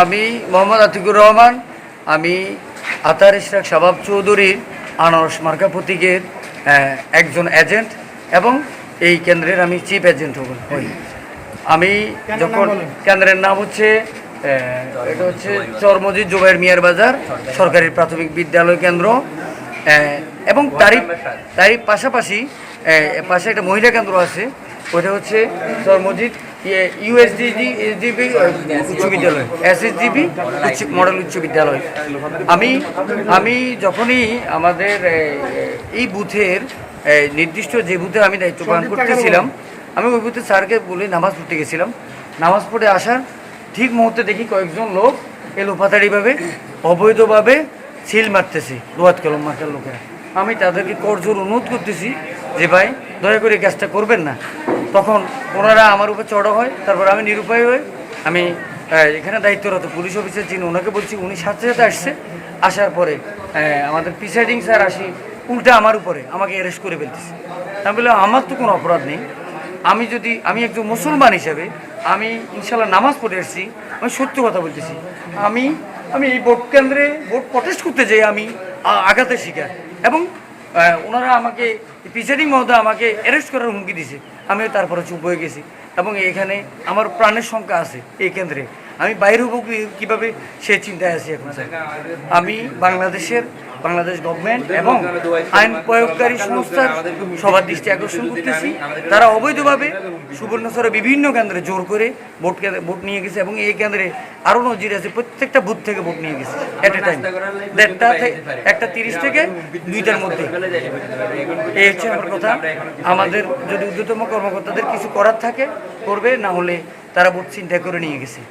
আমি মোহাম্মদ আতিকুর রহমান। আমি আতার ইশরাক শাবাব চৌধুরীর আনারস মার্কা প্রতীকের একজন এজেন্ট এবং এই কেন্দ্রের আমি চিফ এজেন্ট হই। আমি যখন কেন্দ্রের নাম হচ্ছে এটা হচ্ছে চরমজিদ জুবাইর মিয়ার বাজার সরকারি প্রাথমিক বিদ্যালয় কেন্দ্র, এবং তারই পাশাপাশি পাশে একটা মহিলা কেন্দ্র আছে, ওটা হচ্ছে চরমজিদ ইউএসডিবি উচ্চ বিদ্যালয়, এসএসডিবি মডেল উচ্চ বিদ্যালয়। আমি যখনই আমাদের এই বুথের নির্দিষ্ট যে বুথে আমি দায়িত্ব পালন করতেছিলাম, আমি ওই বুথে স্যারকে বলে নামাজ পড়তে গেছিলাম। নামাজ পড়ে আসার ঠিক মুহূর্তে দেখি কয়েকজন লোক এলোপাতাড়িভাবে অবৈধভাবে সিল মারতেছে, লোহাত কলম মার্কার লোকেরা। আমি তাদেরকে করজোর অনুরোধ করতেছি যে ভাই দয়া করে কাজটা করবেন না। তখন ওনারা আমার উপর চড়া হয়। তারপর আমি নিরুপায় হয়ে আমি এখানে দায়িত্বরত পুলিশ অফিসার যিনি, ওনাকে বলছি, উনি সাথে সাথে আসছে। আসার পরে আমাদের প্রিসাইডিং স্যার আসি, উল্টা আমার উপরে আমাকে অ্যারেস্ট করে ফেলতেছে। আমি বললাম আমার তো কোনো অপরাধ নেই, আমি একজন মুসলমান হিসেবে আমি ইনশাল্লাহ নামাজ পড়ে এসেছি, আমি সত্য কথা বলতেছি। আমি এই ভোট কেন্দ্রে ভোট প্রটেস্ট করতে যাই আমি আঘাতের শিকার, এবং ওনারা আমাকে প্রিসাইডিং মহোদয় আমাকে অ্যারেস্ট করার হুমকি দিছে। আমি তারপরে চুপ হয়ে গেছি, এবং এখানে আমার প্রাণের সংখ্যা আছে এই কেন্দ্রে। আমি বাইরে হবো কীভাবে সে চিন্তায় আছি এখন। আমি বাংলাদেশ গভর্নমেন্ট এবং আইন প্রয়োগকারী সংস্থার সবার দৃষ্টি আকর্ষণ করতেছি। তারা অবৈধভাবে সুবর্ণচরে বিভিন্ন কেন্দ্রে জোর করে ভোট নিয়ে গেছে, এবং এই কেন্দ্রে আরও নজির আছে, প্রত্যেকটা বুথ থেকে ভোট নিয়ে গেছে এট এ টাইম, 1:30 থেকে 2টার মধ্যে। এই হচ্ছে আমার কথা। আমাদের যদি ঊর্ধ্বতম কর্মকর্তাদের কিছু করার থাকে করবে, না হলে তারা ভোট চিন্তা করে নিয়ে গেছে।